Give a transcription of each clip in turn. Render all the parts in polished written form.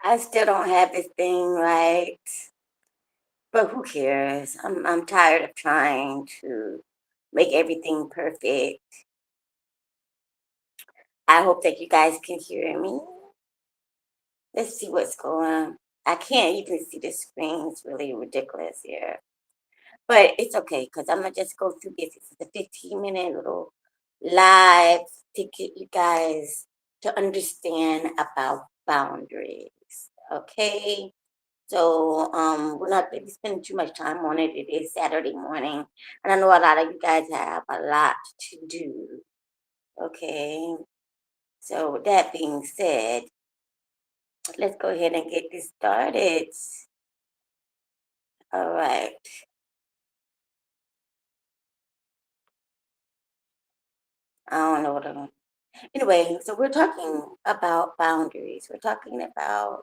I still don't have this thing right, but who cares? I'm tired of trying to make everything perfect. I hope that you guys can hear me. Let's see what's going on. I can't even see the screen. It's really ridiculous here. But it's okay because I'm gonna just go through this. It's a 15-minute little live to get you guys to understand about boundaries. Okay. So we're not going to be spending too much time on it. It is Saturday morning, and I know a lot of you guys have a lot to do. Okay. So with that being said, let's go ahead and get this started. All right. I don't know what I'm. Anyway, so we're talking about boundaries. We're talking about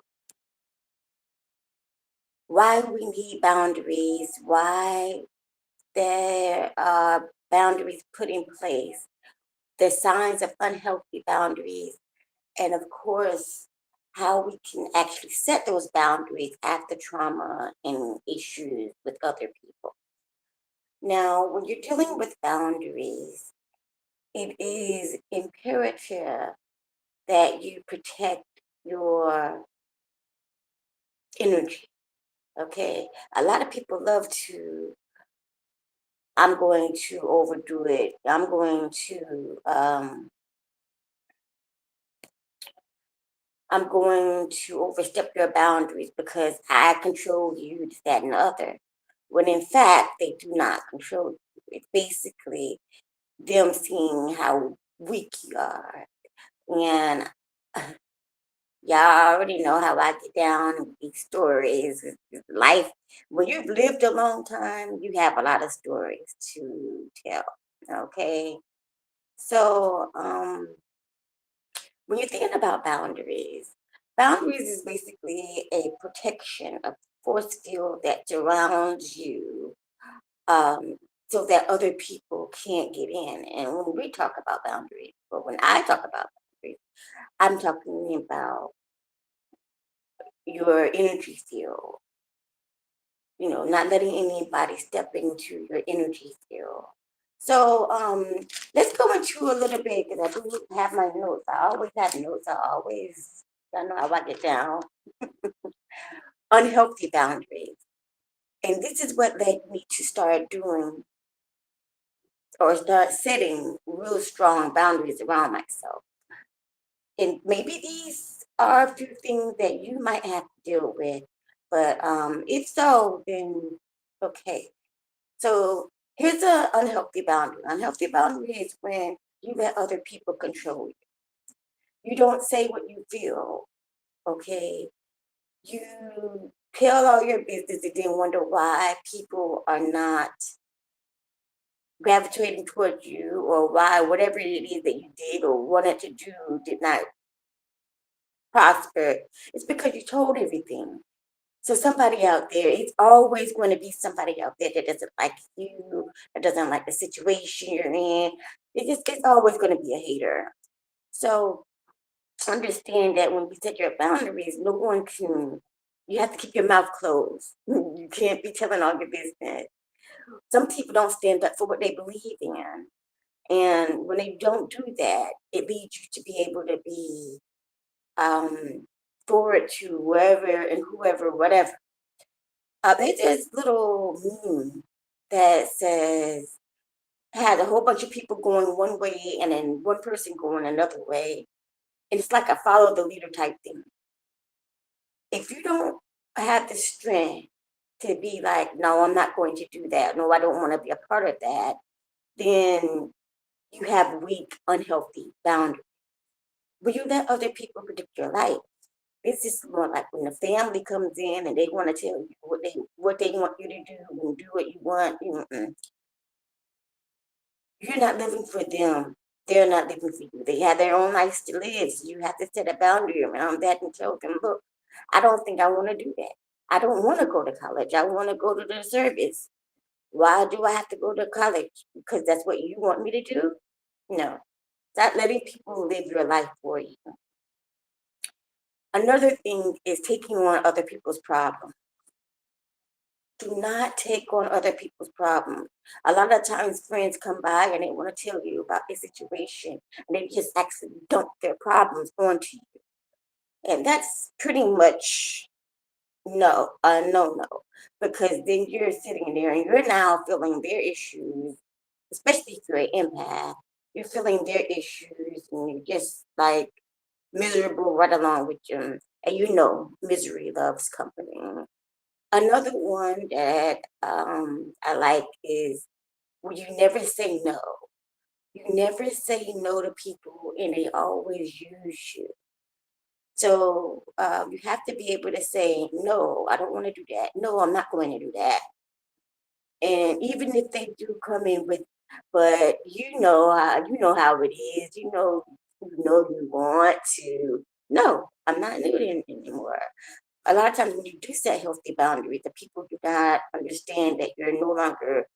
why we need boundaries, why there are boundaries put in place, the signs of unhealthy boundaries, and of course, how we can actually set those boundaries after trauma and issues with other people. Now, when you're dealing with boundaries, it is imperative that you protect your energy. Okay. A lot of people love to, I'm going to overdo it. I'm going to overstep your boundaries because I control you, this, that, and the other. When in fact, they do not control you. It's basically them seeing how weak you are. And y'all already know how I get down with these stories. Life, when you've lived a long time, you have a lot of stories to tell. Okay. So, when you're thinking about boundaries, boundaries is basically a protection, a force field that surrounds you, so that other people can't get in. And when we talk about boundaries, or when I talk about boundaries, I'm talking about your energy field, not letting anybody step into your energy field. So let's go into a little bit because I do have my notes. I always have notes. I know how I get down. Unhealthy boundaries. And this is what led me to start doing or start setting real strong boundaries around myself. And maybe these are a few things that you might have to deal with. But if so, then okay. So here's an unhealthy boundary. Unhealthy boundary is when you let other people control you. You don't say what you feel, okay? You tell all your business and then wonder why people are not gravitating towards you or why whatever it is that you did or wanted to do did not prosper. It's because you told everything. So somebody out there, it's always going to be somebody out there that doesn't like you, that doesn't like the situation you're in. It's always going to be a hater. So understand that when you set your boundaries, no one can. You have to keep your mouth closed. You can't be telling all your business. Some people don't stand up for what they believe in, and when they don't do that, it leads you to be able to be um, forward to wherever and whoever, whatever. There's this little meme that says had a whole bunch of people going one way and then one person going another way. And it's like a follow the leader type thing. If you don't have the strength to be like, no, I'm not going to do that. No, I don't want to be a part of that. Then you have weak, unhealthy boundaries. But you let other people predict your life. This is more like when the family comes in and they want to tell you what they want you to do and do what you want. You're not living for them. They're not living for you. They have their own lives to live. So you have to set a boundary around that and tell them, look, I don't think I want to do that. I don't want to go to college. I want to go to the service. Why do I have to go to college? Because that's what you want me to do? No. Stop letting people live your life for you. Another thing is taking on other people's problems. Do not take on other people's problems. A lot of times friends come by and they want to tell you about their situation and they just actually dump their problems onto you. And that's pretty much no, because then you're sitting there and you're now feeling their issues, especially if you're an empath. You're feeling their issues and you're just like miserable right along with them. And misery loves company. Another one that I like is when you never say no. You never say no to people and they always use you. So you have to be able to say, no, I don't want to do that. No, I'm not going to do that. And even if they do come in with, but you know how it is. You want to. No, I'm not doing it anymore. A lot of times when you do set healthy boundaries, the people do not understand that you're no longer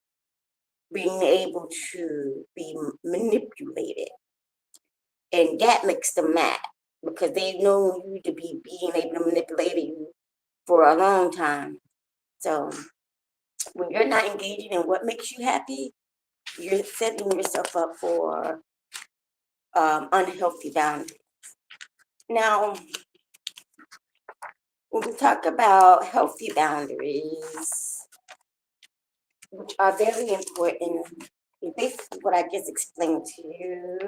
being able to be manipulated. And that makes them mad because they've known you to be being able to manipulate you for a long time. So when you're not engaging in what makes you happy, you're setting yourself up for unhealthy boundaries. Now, when we talk about healthy boundaries, which are very important, basically what I just explained to you,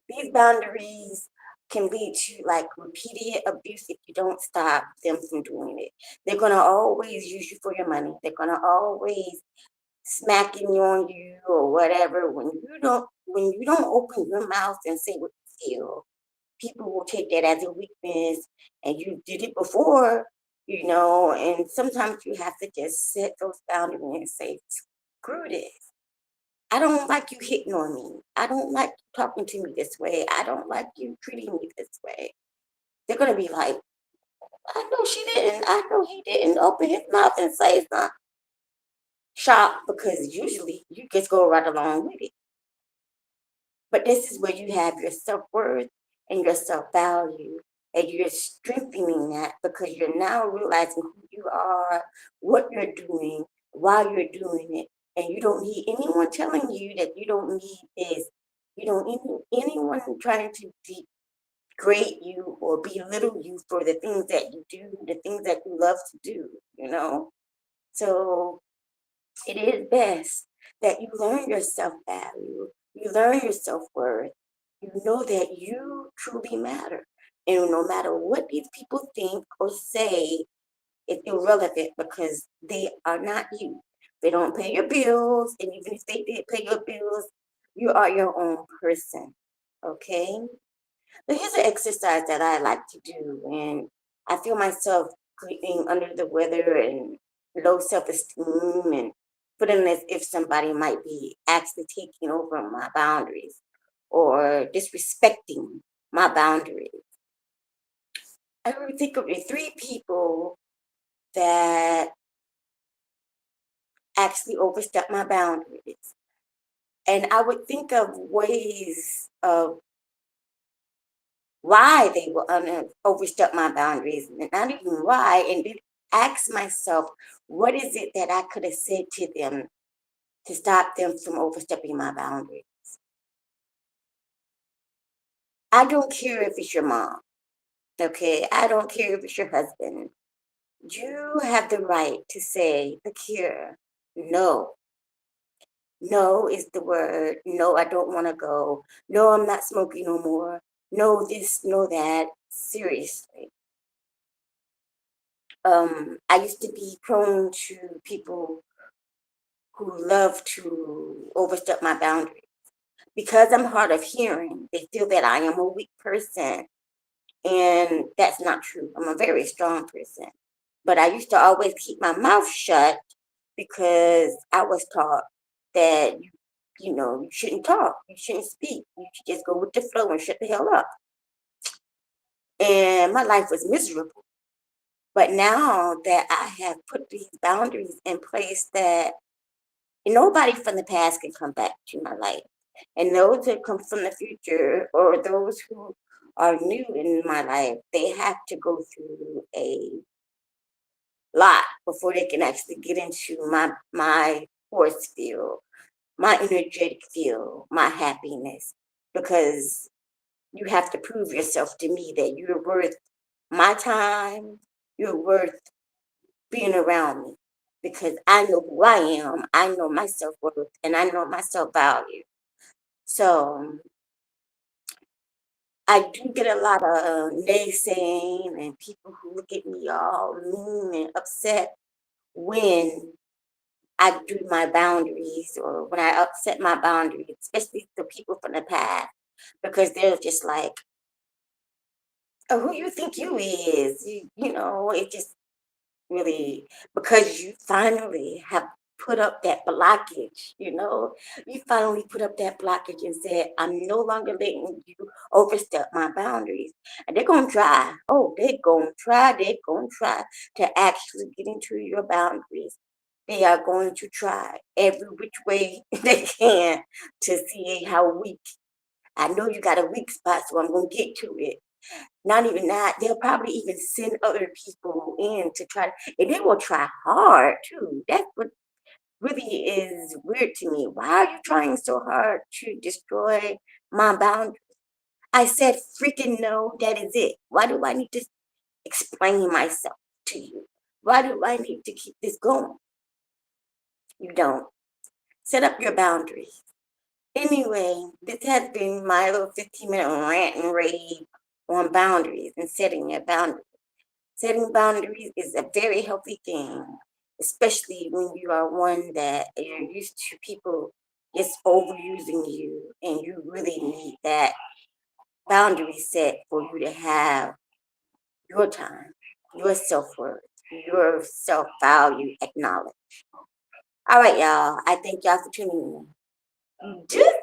these boundaries can lead to like repeated abuse if you don't stop them from doing it. They're gonna always use you for your money. They're gonna always smacking on you or whatever. When you don't open your mouth and say what you feel, people will take that as a weakness. And you did it before, and sometimes you have to just set those boundaries and say, screw this. I don't like you hitting on me. I don't like you talking to me this way. I don't like you treating me this way. They're gonna be like, I know she didn't. I know he didn't open his mouth and say something. Shocked because usually you just go right along with it. But this is where you have your self worth and your self value, and you're strengthening that because you're now realizing who you are, what you're doing, why you're doing it, and you don't need anyone telling you that you don't need this. You don't need anyone trying to degrade you or belittle you for the things that you do, the things that you love to do. So it is best that you learn your self value, you learn your self worth, you know that you truly matter. And no matter what these people think or say, it's irrelevant because they are not you. They don't pay your bills, and even if they did pay your bills, you are your own person. Okay? But here's an exercise that I like to do when I feel myself getting under the weather and low self esteem and feeling as if somebody might be actually taking over my boundaries or disrespecting my boundaries. I would think of the three people that actually overstep my boundaries. And I would think of ways of why they will overstep my boundaries, and not even why, and then ask myself, what is it that I could have said to them to stop them from overstepping my boundaries? I don't care if it's your mom, okay? I don't care if it's your husband. You have the right to say, look here, no. No is the word. No, I don't want to go. No, I'm not smoking no more. No, this, no, that. Seriously. I used to be prone to people who love to overstep my boundaries. Because I'm hard of hearing, they feel that I am a weak person. And that's not true. I'm a very strong person. But I used to always keep my mouth shut because I was taught that you shouldn't talk, you shouldn't speak, you should just go with the flow and shut the hell up. And my life was miserable. But now that I have put these boundaries in place that nobody from the past can come back to my life. And those that come from the future or those who are new in my life, they have to go through a lot before they can actually get into my force field, my energetic field, my happiness, because you have to prove yourself to me that you're worth my time, you're worth being around me, because I know who I am, I know my self worth, and I know my self value. So I do get a lot of naysaying and people who look at me all mean and upset when I do my boundaries or when I upset my boundaries, especially the people from the past, because they're just like, oh, who you think you is? It just really, because you finally have put up that blockage, you finally put up that blockage and said, I'm no longer letting you overstep my boundaries. And they're going to try. Oh, they're going to try to actually get into your boundaries. They are going to try every which way they can to see how weak. I know you got a weak spot, so I'm going to get to it. Not even that, they'll probably even send other people in to try, and they will try hard too. That's what really is weird to me. Why are you trying so hard to destroy my boundaries? I said freaking no, that is it. Why do I need to explain myself to you? Why do I need to keep this going? You don't. Set up your boundaries. Anyway, this has been my little 15-minute rant and rave on boundaries and setting your boundaries. Setting boundaries is a very healthy thing, especially when you are one that you're used to people just overusing you and you really need that boundary set for you to have your time, your self-worth, your self-value acknowledged. All right, y'all. I thank y'all for tuning in. Just